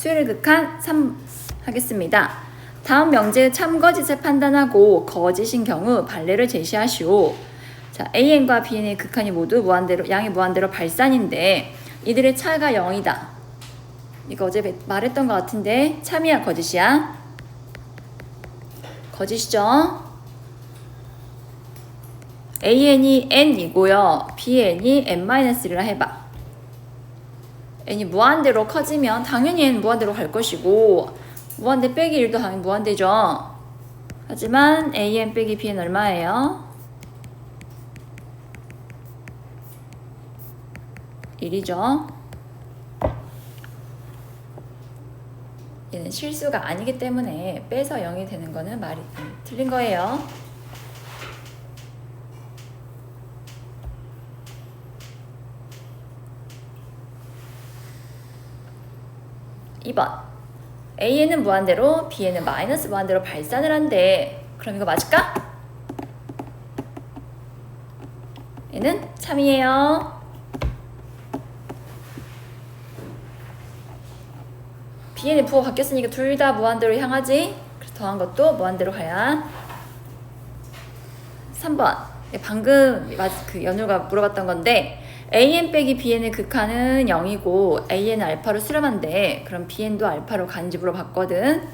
수열의 극한 3 하겠습니다. 다음 명제의 참거짓을 판단하고 거짓인 경우 반례를 제시하시오. 자, AN과 BN의 극한이 모두 무한대로, 양이 무한대로 발산인데 이들의 차가 0이다. 이거 어제 말했던 것 같은데 참이야 거짓이야? 거짓이죠? AN이 n이고요. BN이 n-1라 해봐. n이 무한대로 커지면 당연히 n 무한대로 갈 것이고 무한대 빼기 1도 당연히 무한대죠. 하지만 AN 빼기 BN 얼마예요? 1이죠. 얘는 실수가 아니기 때문에 빼서 0이 되는 거는 말이 틀린 거예요. 2번 AN은 무한대로 BN은 마이너스 무한대로 발산을 한대. 그럼 이거 맞을까? 얘는 참이에요. BN이 부호 바뀌었으니까 둘 다 무한대로 향하지. 그래서 더한 것도 무한대로 가야. 3번 방금 그 연우가 물어봤던 건데 AN 빼기 BN의 극한은 0이고 AN은 알파로 수렴한대. 그럼 BN도 알파로 가는지 물어봤거든.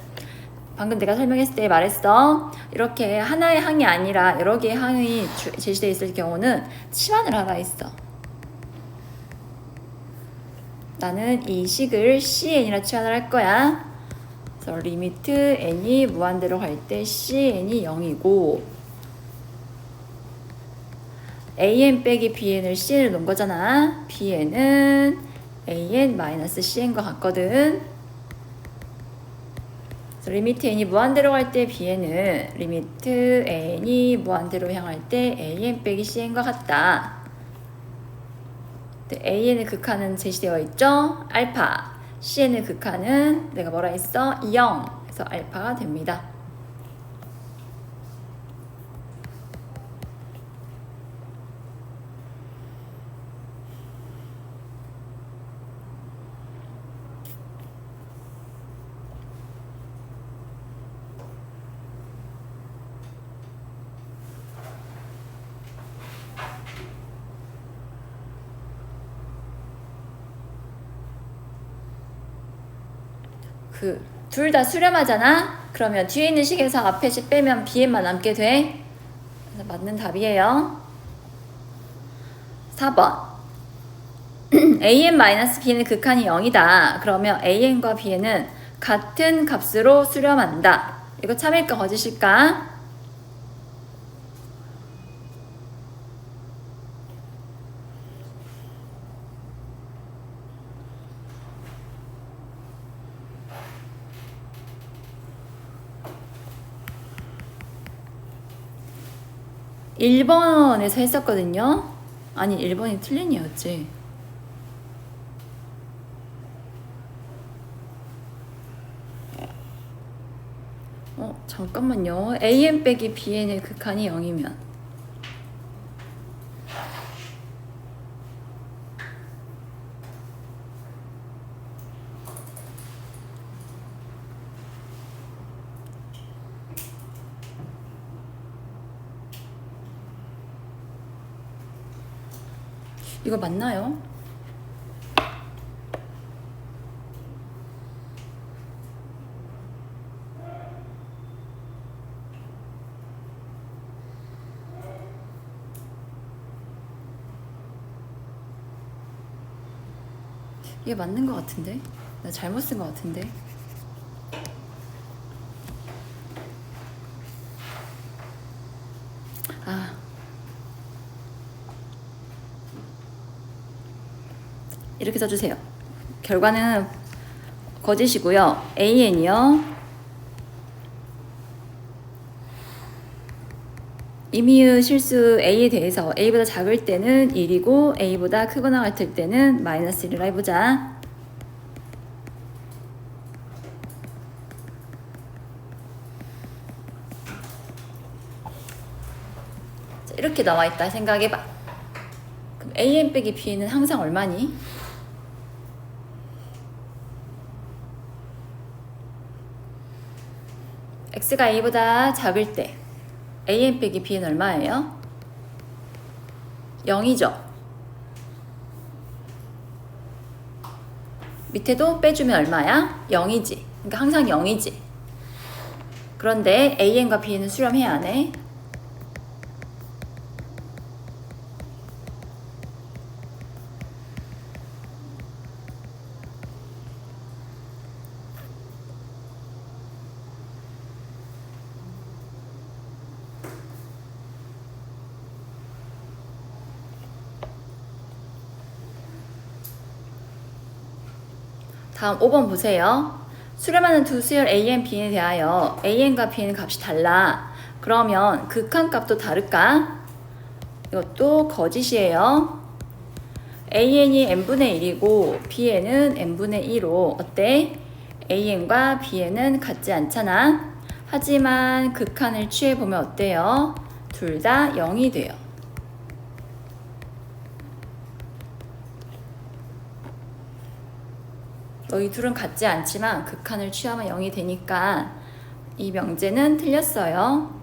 방금 내가 설명했을 때 말했어. 이렇게 하나의 항이 아니라 여러 개의 항이 제시되어 있을 경우는 치환을 하라 했어. 나는 이 식을 CN이라 치환을 할 거야. 그래서 리미트 n이 무한대로 갈 때 CN이 0이고 AN 빼기 BN을 CN을 놓은 거잖아. BN은 AN-CN과 같거든. 그래서 리미트 n이 무한대로 갈 때 BN은 리미트 n이 무한대로 향할 때 AN 빼기 CN과 같다. AN의 극한은 제시되어 있죠? 알파. CN의 극한은 내가 뭐라 했어? 0. 그래서 알파가 됩니다. 둘 다 수렴하잖아? 그러면 뒤에 있는 식에서 앞에 식 빼면 BN만 남게 돼. 그래서 맞는 답이에요. 4번 AN-BN의 극한이 0이다. 그러면 AN과 BN은 같은 값으로 수렴한다. 이거 참일까 거짓일까? (1번에서) 했었거든요. 아니 1번이 틀린 이었지. 잠깐만요. AN 빼기 BN의 극한이 0이면 이거 맞나요? 이게 맞는 것 같은데? 나 잘못 쓴 것 같은데? 이렇게 써주세요. 결과는 거짓이고요. AN이요. 임의의 실수 A에 대해서 A보다 작을 때는 1이고 A보다 크거나 같을 때는 -1이라 해보자. 자, 이렇게 나와있다 생각해봐. 그럼 AN 빼기 B는 항상 얼마니? x가 a보다 작을 때 an 빼기 b는 얼마예요? 0이죠. 밑에도 빼주면 얼마야? 0이지. 그러니까 항상 0이지. 그런데 an과 b는 수렴해야 하네. 다음 5번 보세요. 수렴하는 두 수열 AN, BN에 대하여 AN과 BN의 값이 달라. 그러면 극한값도 다를까? 이것도 거짓이에요. AN이 n분의 1이고 BN은 n분의 2로 어때? AN과 BN은 같지 않잖아. 하지만 극한을 취해보면 어때요? 둘 다 0이 돼요. 너희 둘은 같지 않지만 극한을 취하면 0이 되니까 이 명제는 틀렸어요.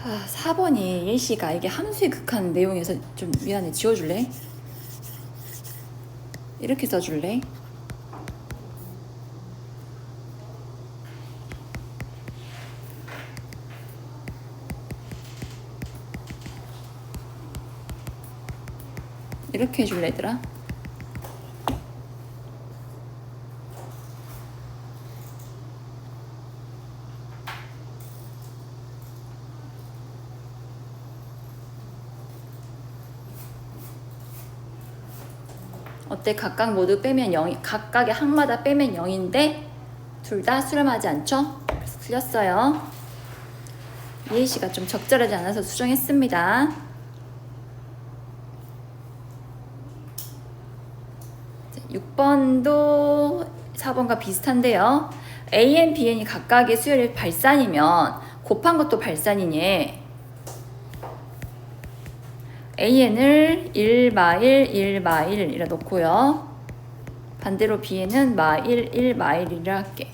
아, 4번이 예시가 이게 함수의 극한 내용에서 좀 미안해. 지워줄래? 이렇게 써줄래? 이렇게 해줄래 얘들아? 어때? 각각 모두 빼면 0이, 각각의 항마다 빼면 0인데 둘 다 수렴하지 않죠? 그래서 틀렸어요. 예시가 좀 적절하지 않아서 수정했습니다. 6번도 4번과 비슷한데요. AN, BN이 각각의 수열이 발산이면 곱한 것도 발산이니 AN을 1, 마일, 1, 마일이라 놓고요. 반대로 BN은 마일, 1, 마일이라 할게.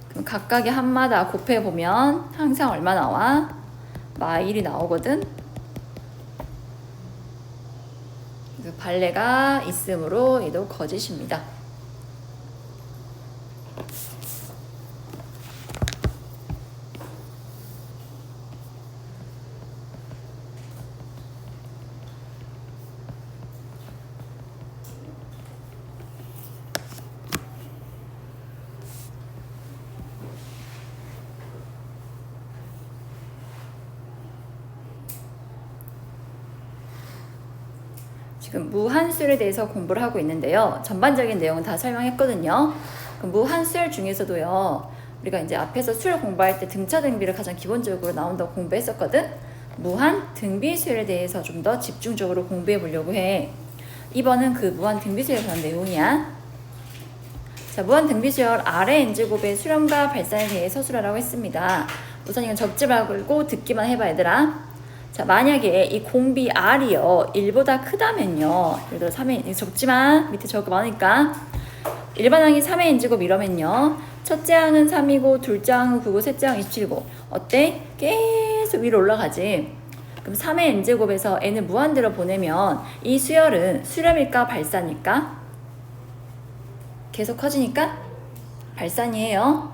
그럼 각각의 한마다 곱해보면 항상 얼마 나와? 마일이 나오거든. 발레가 있으므로 얘도 거짓입니다. 지금 무한수열에 대해서 공부를 하고 있는데요. 전반적인 내용은 다 설명했거든요. 그 무한수열 중에서도요. 우리가 이제 앞에서 수열 공부할 때 등차 등비를 가장 기본적으로 나온다고 공부했었거든. 무한 등비수열에 대해서 좀 더 집중적으로 공부해 보려고 해. 이번은 그 무한 등비수열에 관한 내용이야. 자, 무한 등비수열 아래 n제곱의 수렴과 발산에 대해 서술하라고 했습니다. 우선 이건 적지 말고 듣기만 해봐 얘들아. 자, 만약에 이 공비 R이요 1보다 크다면요, 예를 들어 3의 적지만 밑에 적고 많으니까 일반항이 3의 n제곱 이러면요, 첫째 항은 3이고 둘째 항은 9고 셋째 항은 27이고 어때? 계속 위로 올라가지. 그럼 3의 n제곱에서 n을 무한대로 보내면 이 수열은 수렴일까 발산일까? 계속 커지니까 발산이에요.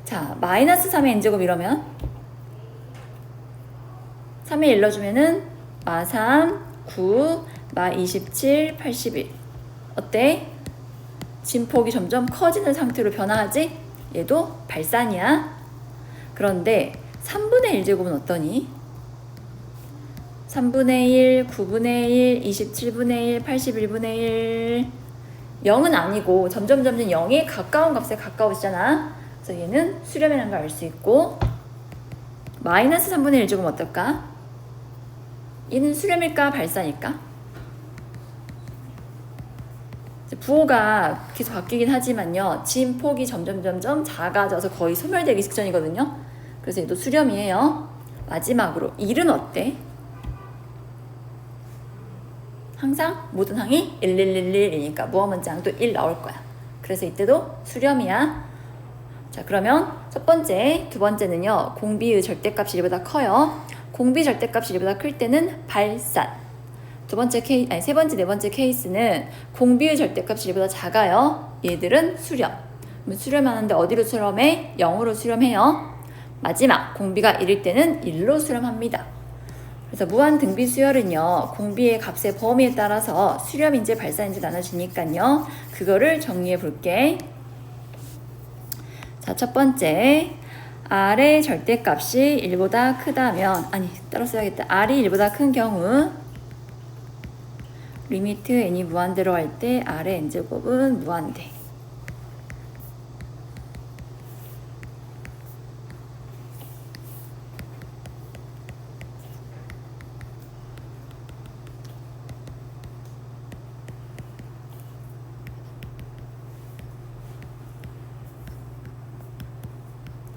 자, 마이너스 3의 n제곱 이러면 3에 일러주면은 마 3, 9, 마 27, 81. 어때? 진폭이 점점 커지는 상태로 변화하지? 얘도 발산이야. 그런데 3분의 1제곱은 어떠니? 3분의 1, 9분의 1, 27분의 1, 81분의 1. 0은 아니고 점점 0에 가까운 값에 가까워지잖아. 그래서 얘는 수렴이라는 걸 알 수 있고, 마이너스 3분의 1제곱은 어떨까? 얘는 수렴일까 발산일까? 부호가 계속 바뀌긴 하지만요, 진폭이 점점 작아져서 거의 소멸되기 직전이거든요. 그래서 얘도 수렴이에요. 마지막으로 1은 어때? 항상 모든 항이 1111이니까 무한 문장도 1 나올 거야. 그래서 이때도 수렴이야. 자, 그러면 첫 번째, 두 번째는요. 공비의 절대값이 1보다 커요. 공비 절대값이 1보다 클 때는 발산. 세 번째, 네 번째 케이스는 공비의 절대값이 1보다 작아요. 얘들은 수렴. 수렴하는데 어디로 수렴해? 0으로 수렴해요. 마지막, 공비가 1일 때는 1로 수렴합니다. 그래서 무한 등비 수열은요, 공비의 값의 범위에 따라서 수렴인지 발산인지 나눠지니까요. 그거를 정리해 볼게. 자, 첫 번째, R의 절대값이 1보다 크다면, 따로 써야겠다. R이 1보다 큰 경우, 리미트 n이 무한대로 할 때 R의 n제곱은 무한대.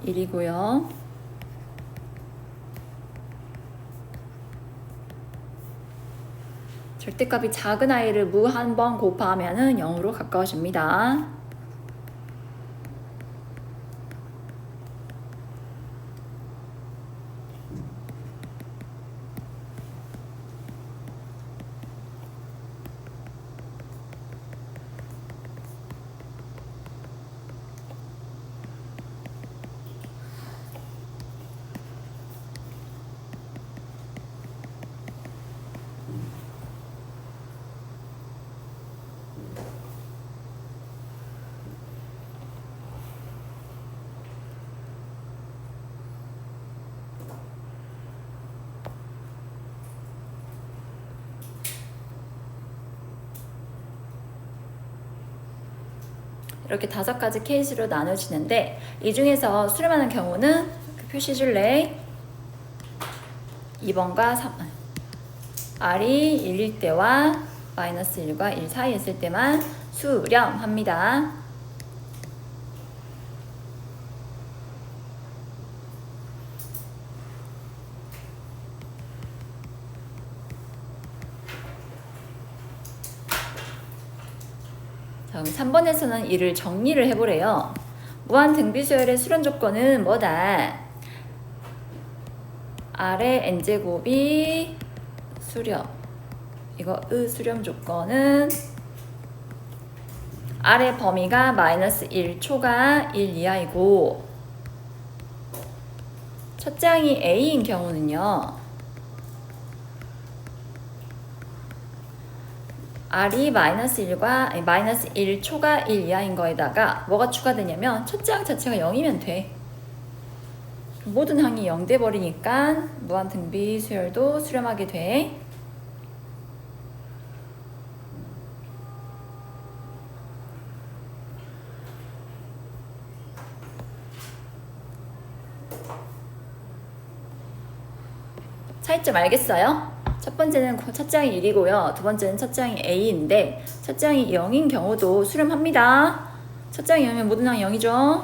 일이고요. 절대값이 작은 i를 무 한 번 곱하면은 0으로 가까워집니다. 이렇게 5가지 케이스로 나눠지는데 이 중에서 수렴하는 경우는 표시 줄래? 2번과 3번. R이 1일 때와 마이너스 1과 1 사이에 있을 때만 수렴합니다. 자, 3번에서는 이를 정리를 해보래요. 무한 등비수열의 수렴 조건은 뭐다? R의 n제곱이 수렴. 이거 수렴 조건은 R의 범위가 마이너스 1초가 1 이하이고 첫째 항이 A인 경우는요. R이 마이너스 1초가 1 이하인 거에다가 뭐가 추가되냐면 첫째 항 자체가 0이면 돼. 모든 항이 0 돼버리니까 무한 등비 수열도 수렴하게 돼. 차이점 알겠어요? 첫 번째는 첫째 항이 1이고요. 두 번째는 첫째 항이 A인데 첫째 항이 0인 경우도 수렴합니다. 첫째 항이 0이면 모든 항이 0이죠.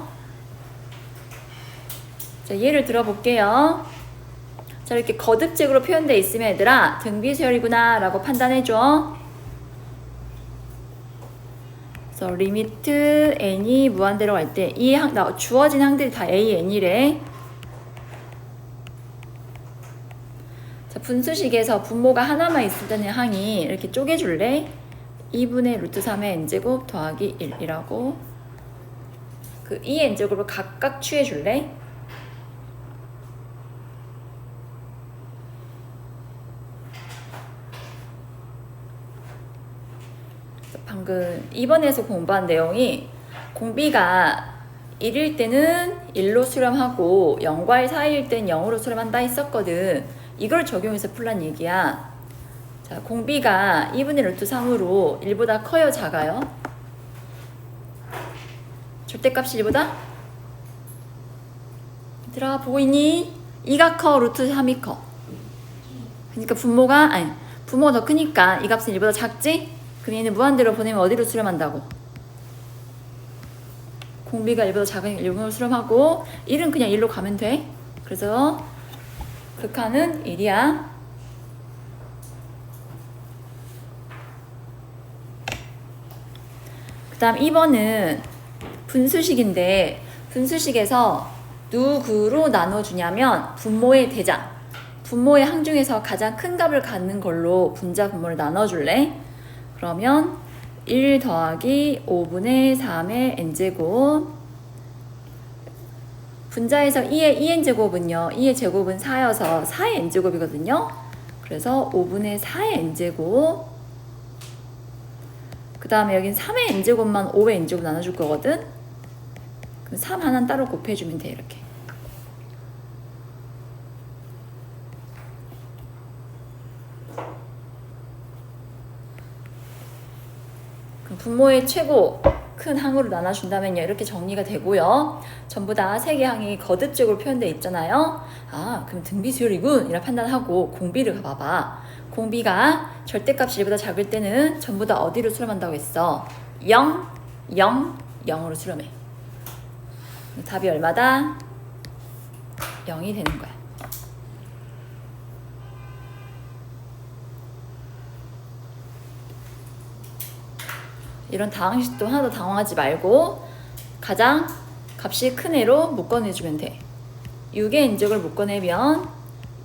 자, 예를 들어볼게요. 자, 이렇게 거듭적으로 표현되어 있으면 얘들아 등비수열이구나 라고 판단해줘. 그래서 리미트 n이 무한대로 갈 때 이 주어진 항들이 다 a, n이래. 자, 분수식에서 분모가 하나만 있을 때는 항이 이렇게 쪼개줄래? 2분의 루트 3의 n제곱 더하기 1이라고 그 2n제곱을 각각 취해줄래? 방금 2번에서 공부한 내용이 공비가 1일 때는 1로 수렴하고 0과 1 사이일 땐 0으로 수렴한다 했었거든. 이걸 적용해서 풀란 얘기야. 자, 공비가 2분의 루트 3으로 1보다 커요, 작아요? 절대값이 1보다? 얘들아 보고 있니? 2가 커, 루트 3이 커. 그러니까 분모가 더 크니까 이 값은 1보다 작지? 그럼 얘는 무한대로 보내면 어디로 수렴한다고? 공비가 1보다 작으니까 1으로 수렴하고 1은 그냥 1로 가면 돼. 그래서 극한은 1이야. 그 다음 2번은 분수식인데 분수식에서 누구로 나눠주냐면 분모의 대장, 분모의 항 중에서 가장 큰 값을 갖는 걸로 분자 분모를 나눠줄래? 그러면 1 더하기 5분의 3의 n제곱, 분자에서 2의 2n제곱은요 2의 제곱은 4여서 4의 n제곱이거든요. 그래서 5분의 4의 n제곱, 그 다음에 여긴 3의 n제곱만 5의 n제곱 나눠줄 거거든. 그럼 3 하나는 따로 곱해주면 돼. 이렇게. 그럼 분모의 최고 큰 항으로 나눠준다면요 이렇게 정리가 되고요. 전부 다 3개 항이 거듭적으로 표현되어 있잖아요. 아 그럼 등비수열이군 이라 판단하고 공비를 봐봐. 공비가 절대값이 1보다 작을 때는 전부 다 어디로 수렴한다고 했어? 0, 0, 0으로 수렴해. 답이 얼마다? 0이 되는 거야. 이런 당황식도 하나도 당황하지 말고 가장 값이 큰 애로 묶어내주면 돼. 6의 n제곱을 묶어내면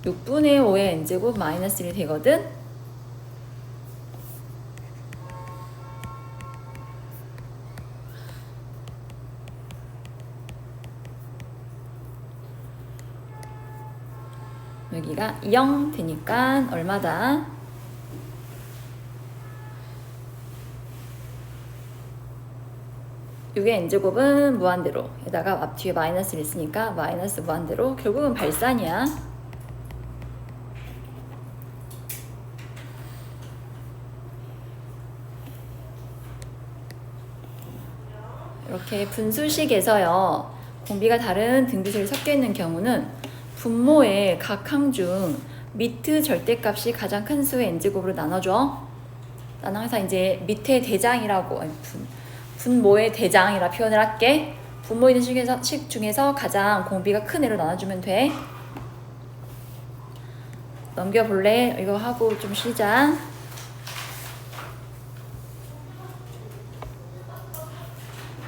6분의 5의 n제곱 마이너스 1이 되거든. 여기가 0 되니까 얼마다? 6의 n제곱은 무한대로, 여기다가 앞 뒤에 마이너스를 있으니까 마이너스 무한대로, 결국은 발산이야. 이렇게 분수식에서요 공비가 다른 등비수열이 섞여 있는 경우는 분모의 각 항 중 미트 절대값이 가장 큰 수의 n제곱으로 나눠줘. 나는 항상 이제 밑에 대장이라고, 분모의 대장이라 표현을 할게. 분모 있는 식 중에서 가장 공비가 큰 애로 나눠주면 돼. 넘겨볼래? 이거 하고 좀 쉬자.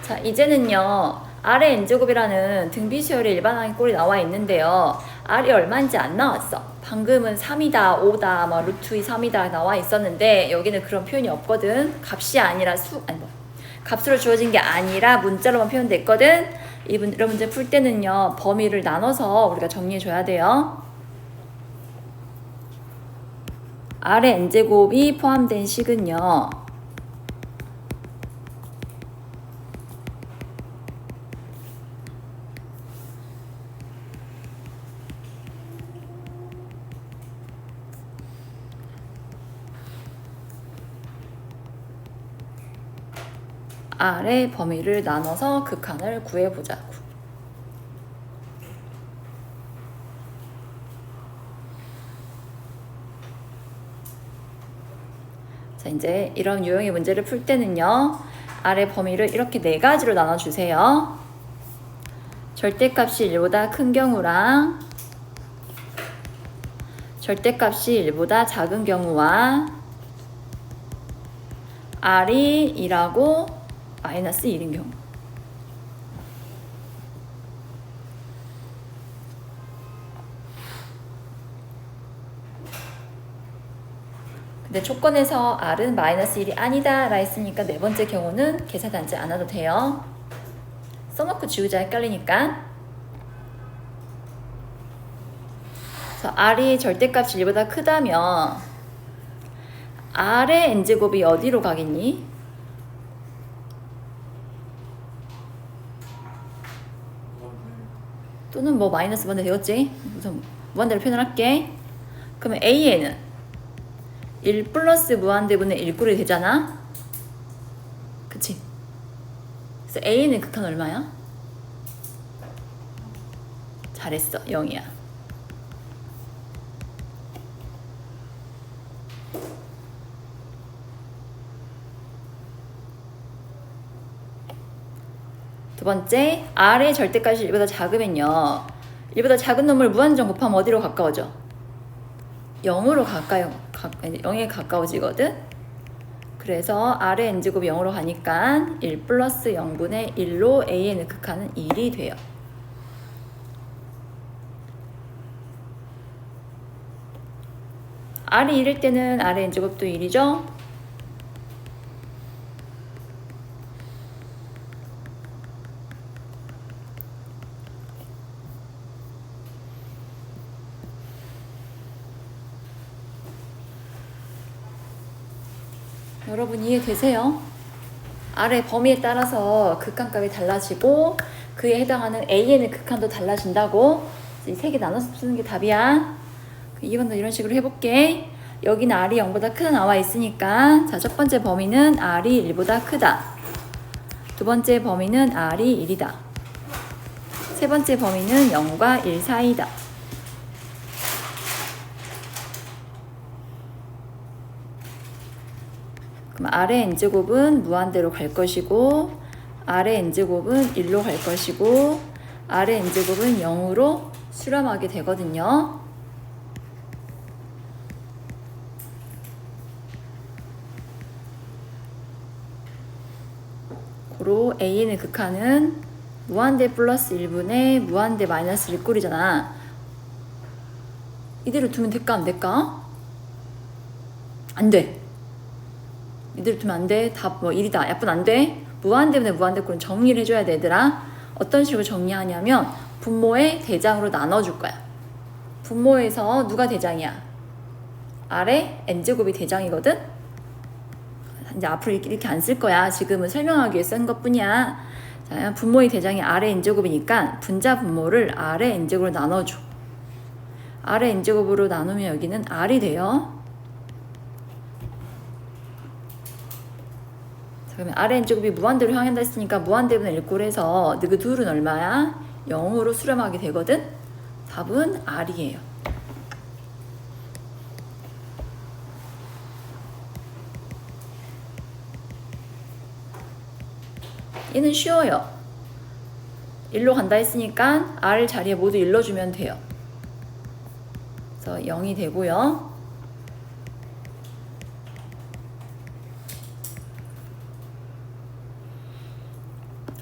자, 이제는요 R의 n제곱이라는 등비수열의 일반항의 꼴이 나와 있는데요, R이 얼마인지 안 나왔어. 방금은 3이다 5다 뭐 루트 2 3이다 나와 있었는데 여기는 그런 표현이 없거든. 값이 아니라 값으로 주어진 게 아니라 문자로만 표현됐거든. 이런 문제 풀 때는요 범위를 나눠서 우리가 정리해 줘야 돼요. R의 n제곱이 포함된 식은요 R의 범위를 나눠서 극한을 구해보자고. 자, 이제 이런 유형의 문제를 풀 때는요 R의 범위를 이렇게 4가지로 나눠주세요. 절대값이 1보다 큰 경우랑 절대값이 1보다 작은 경우와 R이 2라고 마이너스 1인 경우. 근데 조건에서 R은 마이너스 1이 아니다 라 했으니까 4번째 경우는 계산하지 않아도 돼요. 써놓고 지우자 헷갈리니까. 그래서 R이 절대값이 1보다 크다면 R의 n제곱이 어디로 가겠니? 또는 뭐 마이너스 무한대 되었지? 우선 무한대로 표현할게. 그러면 A에는 1 플러스 무한대분의 1꼴이 되잖아? 그치? 그래서 A는 극한 얼마야? 잘했어. 0이야. 두 번째, R의 절대값이 1보다 작으면요 1보다 작은 놈을 무한정 곱하면 어디로 가까워져? 0으로 가까워, 0에 가까워지거든? 그래서 R의 n제곱이 0으로 가니까 1 플러스 0분의 1로 AN의 극한은 1이 돼요. R이 1일 때는 R의 n제곱도 1이죠? 여러분 이해되세요? R의 범위에 따라서 극한값이 달라지고 그에 해당하는 AN의 극한도 달라진다고. 이 세 개 나눠서 쓰는 게 답이야. 2번도 이런 식으로 해볼게. 여기는 R이 0보다 크다 나와 있으니까 자, 첫 번째 범위는 R이 1보다 크다. 두 번째 범위는 R이 1이다. 세 번째 범위는 0과 1 사이다. 그럼 R의 n제곱은 무한대로 갈 것이고 R의 n제곱은 1로 갈 것이고 R의 n제곱은 0으로 수렴하게 되거든요. 고로 AN의 극한은 무한대 플러스 1분의 무한대 마이너스 1꼴이잖아. 이대로 두면 될까 안 될까? 안 돼. 이대로 두면 안 돼. 답 뭐 1이다. 약분 안 돼. 무한대분의 무한대꼴은 정리를 해줘야 돼, 얘들아. 어떤 식으로 정리하냐면 분모의 대장으로 나눠줄 거야. 분모에서 누가 대장이야? R의 n제곱이 대장이거든? 이제 앞으로 이렇게 안 쓸 거야. 지금은 설명하기 위해 쓴 것 뿐이야. 자, 분모의 대장이 R의 n제곱이니까 분자 분모를 R의 n제곱으로 나눠줘. R의 n제곱으로 나누면 여기는 R이 돼요. 그러면 R의 n제곱이 무한대로 향한다 했으니까 무한대분의 1꼴에서 그 둘은 얼마야? 0으로 수렴하게 되거든? 답은 R이에요. 얘는 쉬워요. 1로 간다 했으니까 R 자리에 모두 1로 주면 돼요. 그래서 0이 되고요.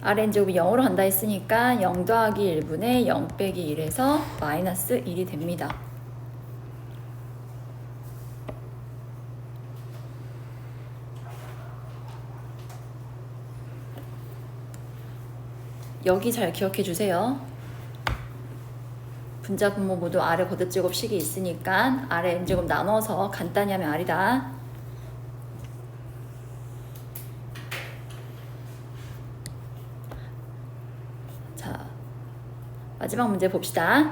R의 n제곱이 0으로 간다 했으니까 0 더하기 1분의 0 빼기 1에서 마이너스 1이 됩니다. 여기 잘 기억해 주세요. 분자 분모 모두 R의 거듭제곱식이 있으니까 R의 n제곱 나눠서 간단히 하면 R이다. 자, 마지막 문제 봅시다.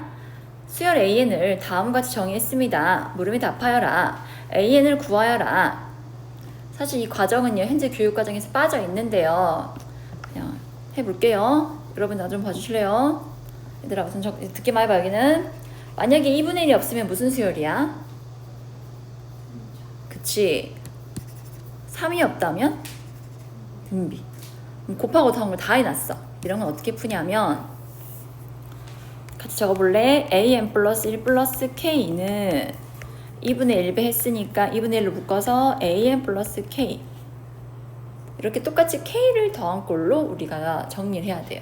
수열 AN을 다음과 같이 정의했습니다. 물음에 답하여라. AN을 구하여라. 사실 이 과정은요, 현재 교육과정에서 빠져 있는데요. 그냥 해볼게요. 여러분 나 좀 봐주실래요? 얘들아 우선 듣기만 해봐. 여기는 만약에 2분의 1이 없으면 무슨 수열이야? 그치. 3이 없다면? 등비. 곱하고 더한 걸 다 해놨어. 이런 건 어떻게 푸냐면 같이 적어볼래? an 플러스 1 플러스 k는 2분의 1배 했으니까 2분의 1로 묶어서 an 플러스 k 이렇게 똑같이 k를 더한 꼴로 우리가 정리를 해야 돼요.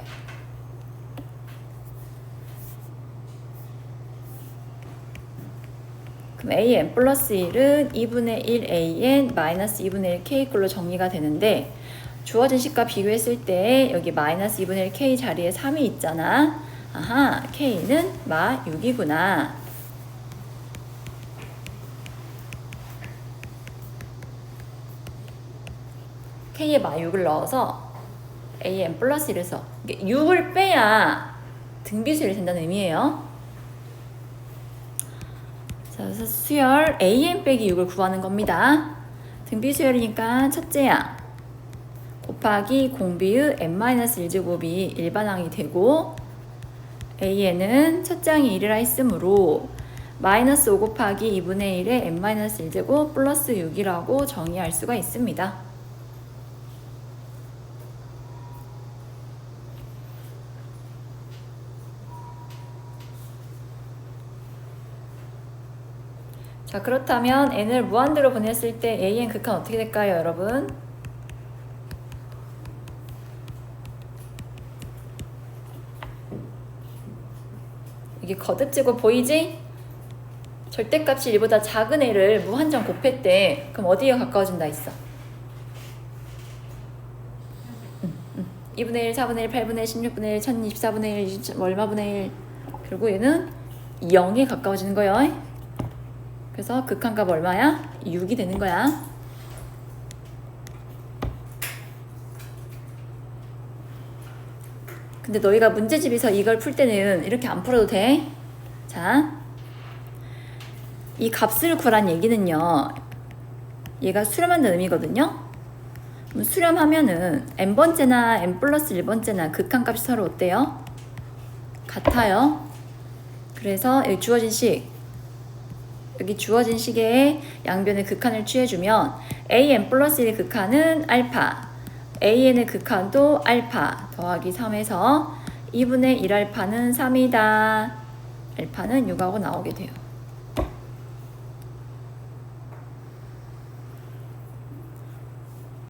그럼 an 플러스 1은 2분의 1 an 마이너스 2분의 1 k 꼴로 정리가 되는데 주어진 식과 비교했을 때 여기 마이너스 2분의 1 k 자리에 3이 있잖아. 아하, k는 마 6이구나. k에 마 6을 넣어서 an 플러스 1에서 6을 빼야 등비수열이 된다는 의미예요. 자, 그래서 수열 an 빼기 6을 구하는 겁니다. 등비수열이니까 첫째야 곱하기 공비의 n-1제곱이 일반항이 되고 an은 첫째 항이 1이라 했으므로 마이너스 5 곱하기 2분의 1의 n-1제곱 플러스 6이라고 정의할 수가 있습니다. 자, 그렇다면 n을 무한대로 보냈을 때 an 극한 어떻게 될까요, 여러분? 이게 거듭지고 보이지? 절대값이 1보다 작은 애를 무한정 곱했대. 그럼 어디에 가까워진다 했어? 2분의 1, 4분의 1, 8분의 1, 16분의 1, 1024분의 1, 얼마분의 1. 그리고 얘는 0에 가까워지는 거예요. 그래서 극한값 얼마야? 6이 되는 거야. 근데 너희가 문제집에서 이걸 풀 때는 이렇게 안 풀어도 돼. 자, 이 값을 구하란 얘기는요, 얘가 수렴한다는 의미거든요. 그럼 수렴하면은 n번째나 n 플러스 1번째나 극한값이 서로 어때요? 같아요. 그래서 여기 주어진 식, 여기 주어진 식의 양변의 극한을 취해주면 an 플러스 1의 극한은 알파, an의 극한도 알파 더하기 3에서 2분의 1알파는 3이다. 알파는 6하고 나오게 돼요.